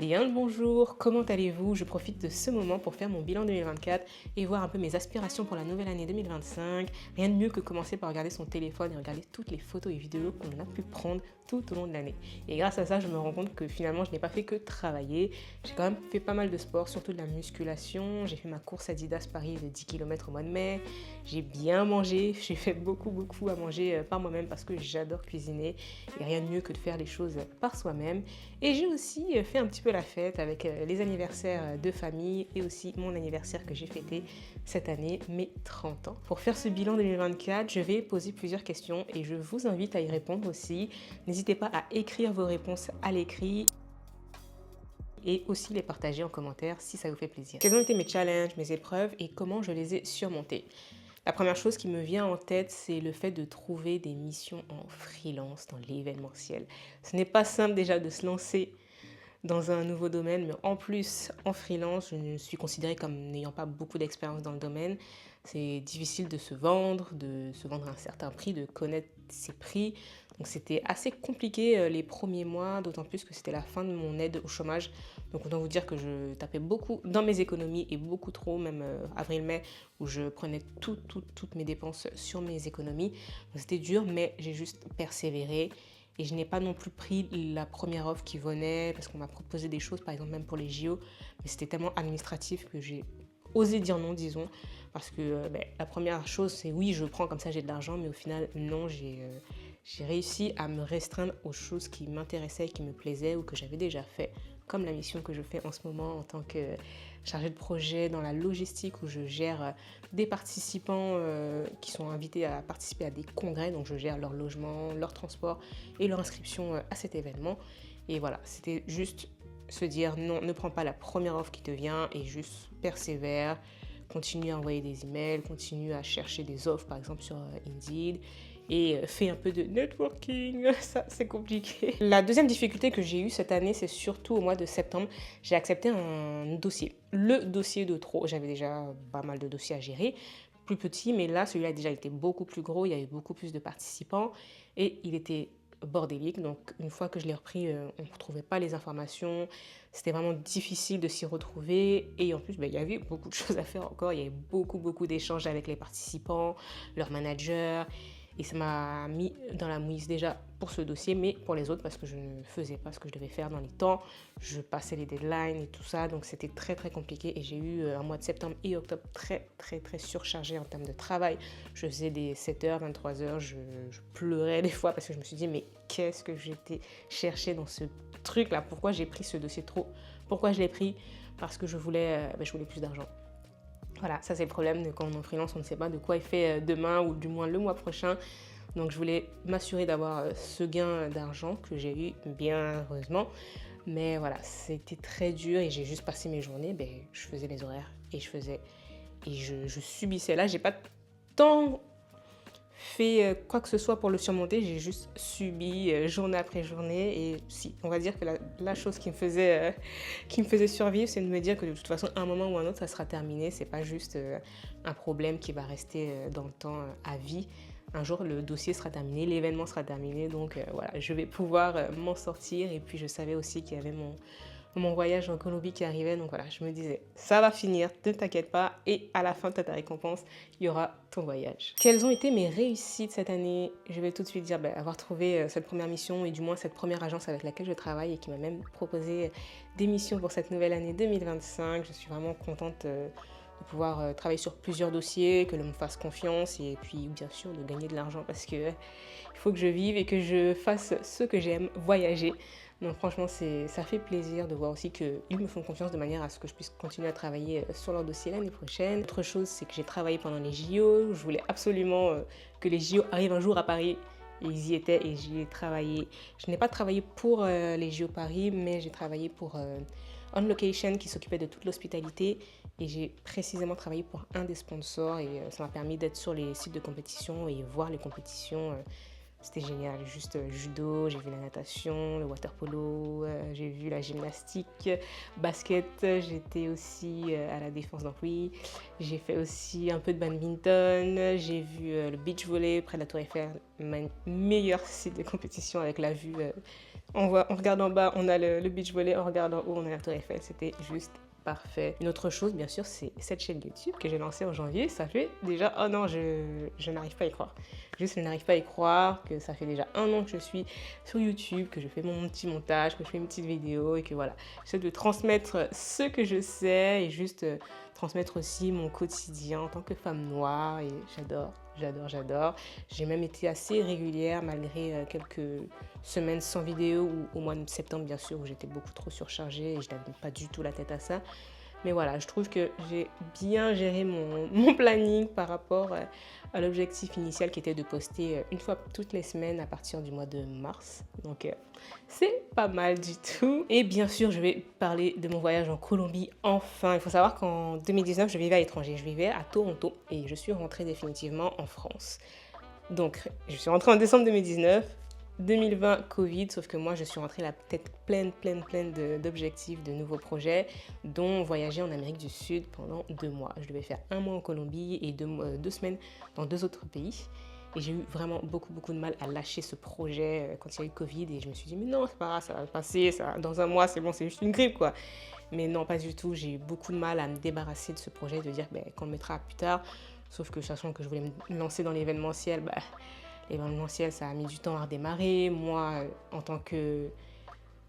bien le bonjour, comment allez-vous? Je profite de ce moment pour faire mon bilan 2024 et voir un peu mes aspirations pour la nouvelle année 2025. Rien de mieux que commencer par regarder son téléphone et regarder toutes les photos et vidéos qu'on a pu prendre tout au long de l'année. Et grâce à ça, je me rends compte que finalement, je n'ai pas fait que travailler. J'ai quand même fait pas mal de sport, surtout de la musculation. J'ai fait ma course Adidas Paris de 10 km au mois de mai. J'ai bien mangé, j'ai fait beaucoup à manger par moi-même parce que j'adore cuisiner. Et rien de mieux que de faire les choses par soi-même. Et j'ai aussi fait un petit peu la fête avec les anniversaires de famille et aussi mon anniversaire que j'ai fêté cette année, mes 30 ans. Pour faire ce bilan 2024, je vais poser plusieurs questions et je vous invite à y répondre aussi. N'hésitez pas à écrire vos réponses à l'écrit et aussi les partager en commentaire si ça vous fait plaisir. Quels ont été mes challenges, mes épreuves et comment je les ai surmontés? La première chose qui me vient en tête, c'est le fait de trouver des missions en freelance dans l'événementiel. Ce n'est pas simple déjà de se lancer dans un nouveau domaine, mais en plus, en freelance, je suis considérée comme n'ayant pas beaucoup d'expérience dans le domaine. C'est difficile de se vendre à un certain prix, de connaître ses prix. Donc c'était assez compliqué les premiers mois, d'autant plus que c'était la fin de mon aide au chômage. Donc autant vous dire que je tapais beaucoup dans mes économies et beaucoup trop, même avril-mai, où je prenais toutes mes dépenses sur mes économies. Donc c'était dur, mais j'ai juste persévéré. Et je n'ai pas non plus pris la première offre qui venait parce qu'on m'a proposé des choses, par exemple même pour les JO. Mais c'était tellement administratif que j'ai osé dire non, disons. Parce que la première chose, c'est oui, je prends comme ça, j'ai de l'argent. Mais au final, non, j'ai réussi à me restreindre aux choses qui m'intéressaient, qui me plaisaient ou que j'avais déjà fait. Comme la mission que je fais en ce moment en tant que chargée de projet dans la logistique où je gère des participants qui sont invités à participer à des congrès. Donc je gère leur logement, leur transport et leur inscription à cet événement. Et voilà, c'était juste se dire non, ne prends pas la première offre qui te vient et juste persévère. Continue à envoyer des emails, continue à chercher des offres par exemple sur Indeed et fais un peu de networking, ça c'est compliqué. La deuxième difficulté que j'ai eue cette année, c'est surtout au mois de septembre, j'ai accepté un dossier, le dossier de trop. J'avais déjà pas mal de dossiers à gérer, plus petit, mais là celui-là déjà était beaucoup plus gros, il y avait beaucoup plus de participants et il était bordélique. Donc une fois que je l'ai repris, on ne retrouvait pas les informations, c'était vraiment difficile de s'y retrouver et en plus il y avait beaucoup de choses à faire encore, il y avait beaucoup d'échanges avec les participants, leurs managers et ça m'a mis dans la mouise déjà pour ce dossier, mais pour les autres parce que je ne faisais pas ce que je devais faire dans les temps, je passais les deadlines et tout ça, donc c'était très compliqué et j'ai eu un mois de septembre et octobre très surchargé en termes de travail. Je faisais des 7h, 23h, je pleurais des fois parce que je me suis dit mais qu'est-ce que j'étais chercher dans ce truc là, pourquoi j'ai pris ce dossier trop, pourquoi je l'ai pris? Parce que je voulais plus d'argent. Voilà, ça c'est le problème de quand on est en freelance, on ne sait pas de quoi il fait demain ou du moins le mois prochain. Donc je voulais m'assurer d'avoir ce gain d'argent que j'ai eu bien heureusement. Mais voilà, c'était très dur et j'ai juste passé mes journées, je faisais les horaires et je subissais. Là, j'ai pas tant fait quoi que ce soit pour le surmonter, j'ai juste subi journée après journée. Et si, on va dire que la chose qui me faisait survivre, c'est de me dire que de toute façon, à un moment ou à un autre, ça sera terminé. C'est pas juste un problème qui va rester dans le temps à vie. Un jour, le dossier sera terminé, l'événement sera terminé, donc voilà, je vais pouvoir m'en sortir. Et puis, je savais aussi qu'il y avait mon voyage en Colombie qui arrivait, donc voilà, je me disais, ça va finir, ne t'inquiète pas, et à la fin de ta récompense, il y aura ton voyage. Quelles ont été mes réussites cette année? Je vais tout de suite dire avoir trouvé cette première mission et du moins cette première agence avec laquelle je travaille et qui m'a même proposé des missions pour cette nouvelle année 2025. Je suis vraiment contente de pouvoir travailler sur plusieurs dossiers, que l'on me fasse confiance et puis bien sûr de gagner de l'argent parce que il faut que je vive et que je fasse ce que j'aime, voyager. Donc franchement, ça fait plaisir de voir aussi qu'ils me font confiance de manière à ce que je puisse continuer à travailler sur leur dossier l'année prochaine. Autre chose, c'est que j'ai travaillé pendant les JO. Je voulais absolument que les JO arrivent un jour à Paris. Et ils y étaient et j'y ai travaillé. Je n'ai pas travaillé pour les JO Paris, mais j'ai travaillé pour On Location qui s'occupait de toute l'hospitalité. Et j'ai précisément travaillé pour un des sponsors et ça m'a permis d'être sur les sites de compétition et voir les compétitions. C'était génial, juste judo, j'ai vu la natation, le water polo, j'ai vu la gymnastique, basket, j'étais aussi à la défense d'Ampouy, j'ai fait aussi un peu de badminton, j'ai vu le beach volley près de la Tour Eiffel, meilleur site de compétition avec la vue On regarde en bas, on a le beach volley, on regarde en haut, on a la Tour Eiffel. C'était juste parfait. Une autre chose, bien sûr, c'est cette chaîne YouTube que j'ai lancée en janvier. Ça fait déjà un an, je n'arrive pas à y croire. Juste, je n'arrive pas à y croire que ça fait déjà un an que je suis sur YouTube, que je fais mon petit montage, que je fais une petite vidéo et que voilà. J'essaie de transmettre ce que je sais et juste transmettre aussi mon quotidien en tant que femme noire. Et j'adore. J'ai même été assez régulière malgré quelques semaines sans vidéo ou au mois de septembre, bien sûr, où j'étais beaucoup trop surchargée et je n'avais pas du tout la tête à ça. Mais voilà, je trouve que j'ai bien géré mon planning par rapport à l'objectif initial qui était de poster une fois toutes les semaines à partir du mois de mars. Donc c'est pas mal du tout. Et bien sûr, je vais parler de mon voyage en Colombie enfin. Il faut savoir qu'en 2019, je vivais à l'étranger. Je vivais à Toronto et je suis rentrée définitivement en France. Donc, je suis rentrée en décembre 2019. 2020, Covid, sauf que moi, je suis rentrée la tête pleine d'objectifs, de nouveaux projets, dont voyager en Amérique du Sud pendant 2 mois. Je devais faire 1 mois en Colombie et 2 semaines dans 2 autres pays. Et j'ai eu vraiment beaucoup de mal à lâcher ce projet quand il y a eu Covid. Et je me suis dit, mais non, c'est pas grave, ça va passer, ça, dans 1 mois, c'est bon, c'est juste une grippe, quoi. Mais non, pas du tout. J'ai eu beaucoup de mal à me débarrasser de ce projet, de dire qu'on le mettra plus tard. Sauf que sachant que je voulais me lancer dans l'événementiel, l'événementiel, ça a mis du temps à redémarrer. Moi, en tant que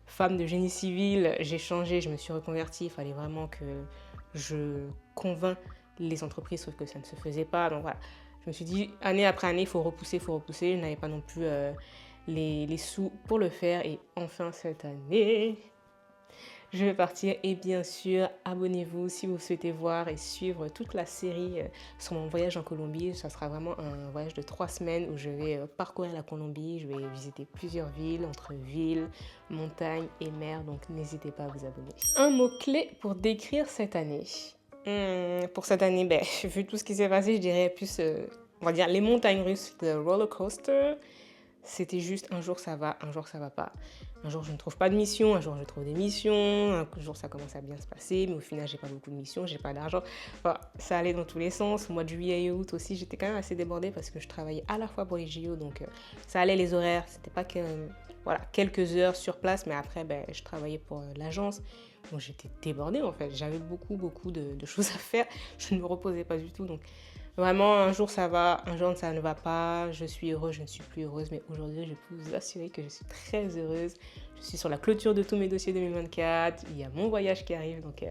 femme de génie civil, j'ai changé, je me suis reconvertie. Il fallait vraiment que je convainc les entreprises, sauf que ça ne se faisait pas. Donc voilà, je me suis dit, année après année, il faut repousser. Je n'avais pas non plus les sous pour le faire. Et enfin, cette année, je vais partir et bien sûr, abonnez-vous si vous souhaitez voir et suivre toute la série sur mon voyage en Colombie. Ça sera vraiment un voyage de 3 semaines où je vais parcourir la Colombie. Je vais visiter plusieurs villes, entre villes, montagnes et mer. Donc n'hésitez pas à vous abonner. Un mot-clé pour décrire cette année. Pour cette année, vu tout ce qui s'est passé, je dirais plus, on va dire, les montagnes russes de roller coaster. C'était juste un jour ça va, un jour ça va pas. Un jour je ne trouve pas de mission, un jour je trouve des missions, un jour ça commence à bien se passer, mais au final j'ai pas beaucoup de missions, j'ai pas d'argent. Enfin, ça allait dans tous les sens. Au mois de juillet et août aussi, j'étais quand même assez débordée parce que je travaillais à la fois pour les JO, donc ça allait les horaires. C'était pas que voilà, quelques heures sur place, mais après je travaillais pour l'agence. Donc j'étais débordée en fait. J'avais beaucoup de choses à faire. Je ne me reposais pas du tout, donc vraiment, un jour ça va, un jour ça ne va pas, je suis heureuse, je ne suis plus heureuse, mais aujourd'hui je peux vous assurer que je suis très heureuse. Je suis sur la clôture de tous mes dossiers 2024, il y a mon voyage qui arrive, donc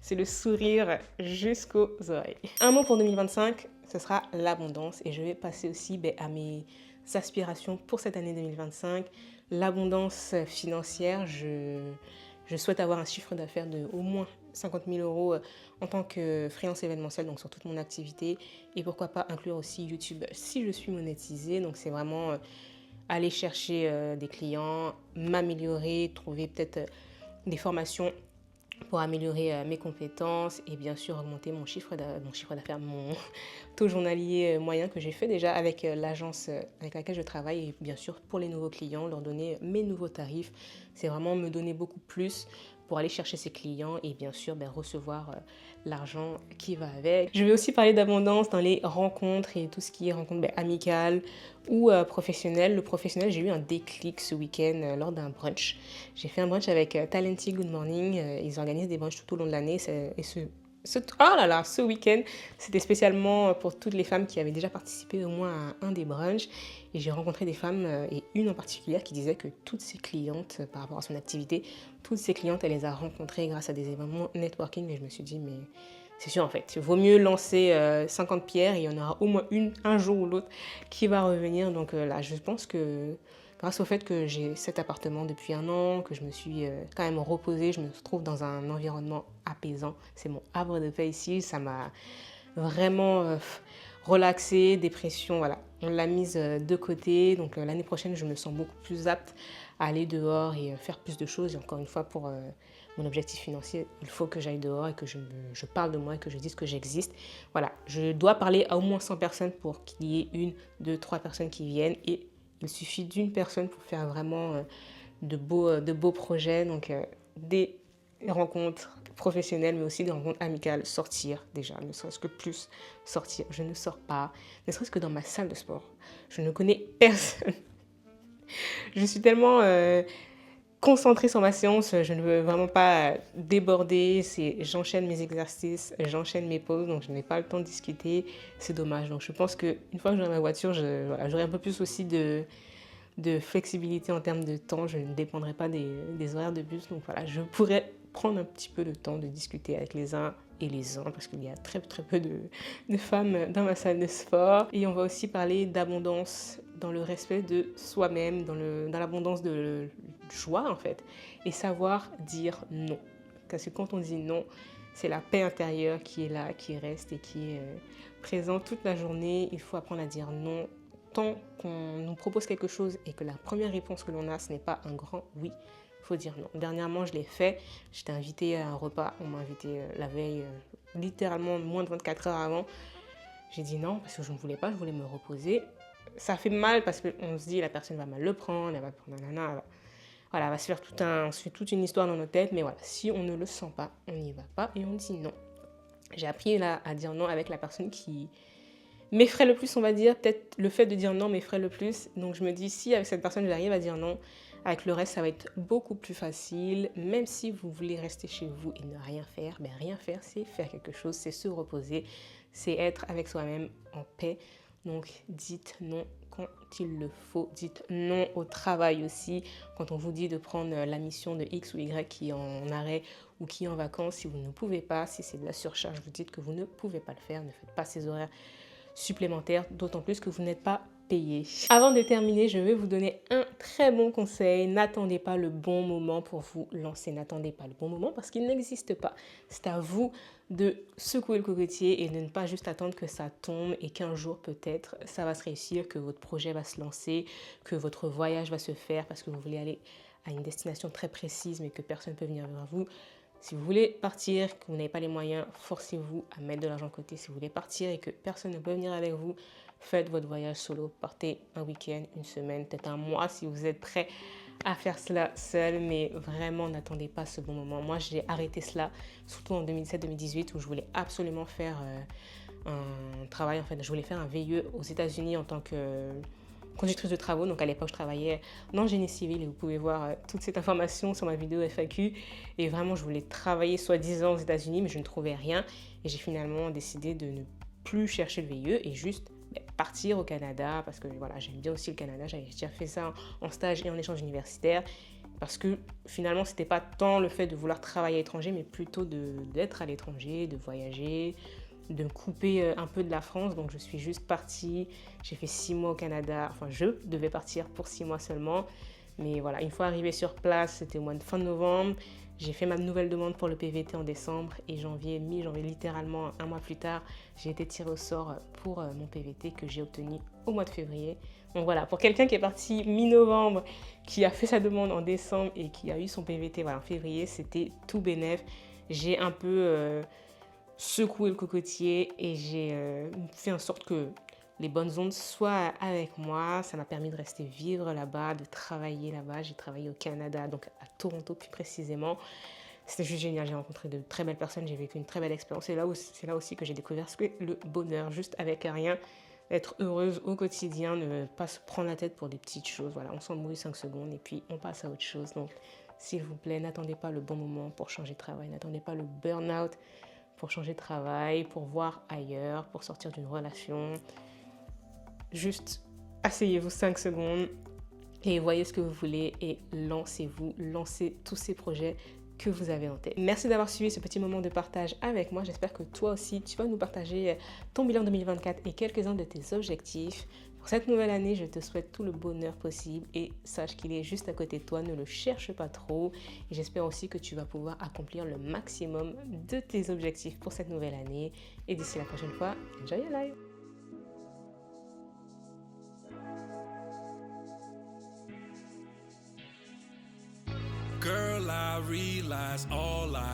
c'est le sourire jusqu'aux oreilles. Un mot pour 2025, ce sera l'abondance et je vais passer aussi à mes aspirations pour cette année 2025. L'abondance financière, je souhaite avoir un chiffre d'affaires de au moins 50 000 euros en tant que freelance événementiel, donc sur toute mon activité. Et pourquoi pas inclure aussi YouTube si je suis monétisée. Donc c'est vraiment aller chercher des clients, m'améliorer, trouver peut-être des formations pour améliorer mes compétences et bien sûr augmenter mon chiffre d'affaires, mon taux journalier moyen que j'ai fait déjà avec l'agence avec laquelle je travaille et bien sûr pour les nouveaux clients, leur donner mes nouveaux tarifs. C'est vraiment me donner beaucoup plus pour aller chercher ces clients et bien sûr recevoir l'argent qui va avec. Je vais aussi parler d'abondance dans les rencontres et tout ce qui est rencontres amicales ou professionnelles. Le professionnel, j'ai eu un déclic ce week-end lors d'un brunch. J'ai fait un brunch avec Talenty Good Morning. Ils organisent des brunchs tout au long de l'année et ce week-end, c'était spécialement pour toutes les femmes qui avaient déjà participé au moins à un des brunchs. Et j'ai rencontré des femmes, et une en particulier, qui disait que toutes ses clientes, par rapport à son activité, toutes ses clientes, elle les a rencontrées grâce à des événements networking. Et je me suis dit, mais c'est sûr en fait, il vaut mieux lancer 50 pierres et il y en aura au moins une, un jour ou l'autre, qui va revenir. Donc là, je pense que grâce au fait que j'ai cet appartement depuis 1 an, que je me suis quand même reposée, je me trouve dans un environnement apaisant. C'est mon havre de paix ici, ça m'a vraiment relaxée, dépression, voilà. On l'a mise de côté, donc l'année prochaine, je me sens beaucoup plus apte à aller dehors et faire plus de choses. Et encore une fois, pour mon objectif financier, il faut que j'aille dehors et que je parle de moi et que je dise que j'existe. Voilà, je dois parler à au moins 100 personnes pour qu'il y ait 1, 2, 3 personnes qui viennent et il suffit d'une personne pour faire vraiment de beaux projets, donc des rencontres professionnelles, mais aussi des rencontres amicales, sortir déjà, ne serait-ce que plus sortir. Je ne sors pas, ne serait-ce que dans ma salle de sport. Je ne connais personne. Je suis tellement concentrée sur ma séance, je ne veux vraiment pas déborder, j'enchaîne mes exercices, j'enchaîne mes pauses, donc je n'ai pas le temps de discuter, c'est dommage. Donc je pense qu'une fois que j'aurai ma voiture, voilà, j'aurai un peu plus aussi de flexibilité en termes de temps, je ne dépendrai pas des horaires de bus, donc voilà, je pourrais prendre un petit peu de temps de discuter avec les uns et les uns, parce qu'il y a très très peu de femmes dans ma salle de sport. Et on va aussi parler d'abondance dans le respect de soi-même, dans l'abondance de joie en fait, et savoir dire non. Parce que quand on dit non, c'est la paix intérieure qui est là, qui reste et qui est présente toute la journée. Il faut apprendre à dire non. Tant qu'on nous propose quelque chose et que la première réponse que l'on a, ce n'est pas un grand oui, il faut dire non. Dernièrement, je l'ai fait. J'étais invitée à un repas. On m'a invitée la veille, littéralement moins de 24 heures avant. J'ai dit non parce que je ne voulais pas, je voulais me reposer. Ça fait mal parce qu'on se dit la personne va mal le prendre, elle va prendre nanana, voilà, elle va se faire on se fait toute une histoire dans nos têtes. Mais voilà, si on ne le sent pas, on n'y va pas et on dit non. J'ai appris là à dire non avec la personne qui m'effraie le plus, on va dire. Peut-être le fait de dire non m'effraie le plus. Donc je me dis, si avec cette personne j'arrive à dire non, avec le reste ça va être beaucoup plus facile. Même si vous voulez rester chez vous et ne rien faire, ben rien faire c'est faire quelque chose, c'est se reposer, c'est être avec soi-même en paix. Donc dites non quand il le faut, dites non au travail aussi. Quand on vous dit de prendre la mission de X ou Y qui est en arrêt ou qui est en vacances, si vous ne pouvez pas, si c'est de la surcharge, vous dites que vous ne pouvez pas le faire, ne faites pas ces horaires supplémentaires, d'autant plus que vous n'êtes pas payé. Avant de terminer, je vais vous donner un très bon conseil. N'attendez pas le bon moment pour vous lancer. N'attendez pas le bon moment parce qu'il n'existe pas. C'est à vous de secouer le cocotier et de ne pas juste attendre que ça tombe et qu'un jour peut-être ça va se réussir, que votre projet va se lancer, que votre voyage va se faire parce que vous voulez aller à une destination très précise mais que personne ne peut venir vers vous. Si vous voulez partir, que vous n'avez pas les moyens, forcez-vous à mettre de l'argent de côté. Si vous voulez partir et que personne ne peut venir avec vous, faites votre voyage solo. Partez un week-end, une semaine, peut-être un mois si vous êtes prêt à faire cela seul. Mais vraiment, n'attendez pas ce bon moment. Moi, j'ai arrêté cela, surtout en 2017-2018, où je voulais absolument faire un travail. En fait, je voulais faire un VIE aux États-Unis en tant que conductrice de travaux. Donc à l'époque, je travaillais dans génie civil et vous pouvez voir toute cette information sur ma vidéo FAQ. Et vraiment, je voulais travailler soi-disant aux États-Unis, mais je ne trouvais rien. Et j'ai finalement décidé de ne plus chercher le VIE et juste partir au Canada parce que voilà, j'aime bien aussi le Canada. J'avais déjà fait ça en stage et en échange universitaire. Parce que finalement, c'était pas tant le fait de vouloir travailler à l'étranger, mais plutôt d'être à l'étranger, de voyager, de me couper un peu de la France. Donc je suis juste partie, j'ai fait 6 mois au Canada, enfin je devais partir pour 6 mois seulement, mais voilà, une fois arrivée sur place, c'était au mois de fin novembre, j'ai fait ma nouvelle demande pour le PVT en décembre et mi-janvier, littéralement un mois plus tard, j'ai été tirée au sort pour mon PVT que j'ai obtenu au mois de février. Donc voilà, pour quelqu'un qui est parti mi-novembre, qui a fait sa demande en décembre et qui a eu son PVT voilà, en février, c'était tout bénef. J'ai un peu secoué le cocotier et j'ai fait en sorte que les bonnes ondes soient avec moi. Ça m'a permis de rester vivre là-bas, de travailler là-bas. J'ai travaillé au Canada, donc à Toronto plus précisément. C'était juste génial, j'ai rencontré de très belles personnes, j'ai vécu une très belle expérience. C'est là aussi que j'ai découvert ce qu'est le bonheur, juste avec rien, être heureuse au quotidien, ne pas se prendre la tête pour des petites choses. Voilà, on s'en mouille 5 secondes et puis on passe à autre chose. Donc, s'il vous plaît, n'attendez pas le bon moment pour changer de travail, n'attendez pas le burn-out pour changer de travail, pour voir ailleurs, pour sortir d'une relation. Juste asseyez-vous 5 secondes et voyez ce que vous voulez et lancez-vous, lancez tous ces projets que vous avez en tête. Merci d'avoir suivi ce petit moment de partage avec moi. J'espère que toi aussi, tu vas nous partager ton bilan 2024 et quelques-uns de tes objectifs. Pour cette nouvelle année, je te souhaite tout le bonheur possible et sache qu'il est juste à côté de toi, ne le cherche pas trop. Et j'espère aussi que tu vas pouvoir accomplir le maximum de tes objectifs pour cette nouvelle année. Et d'ici la prochaine fois, enjoy your life! Girl, I realize all I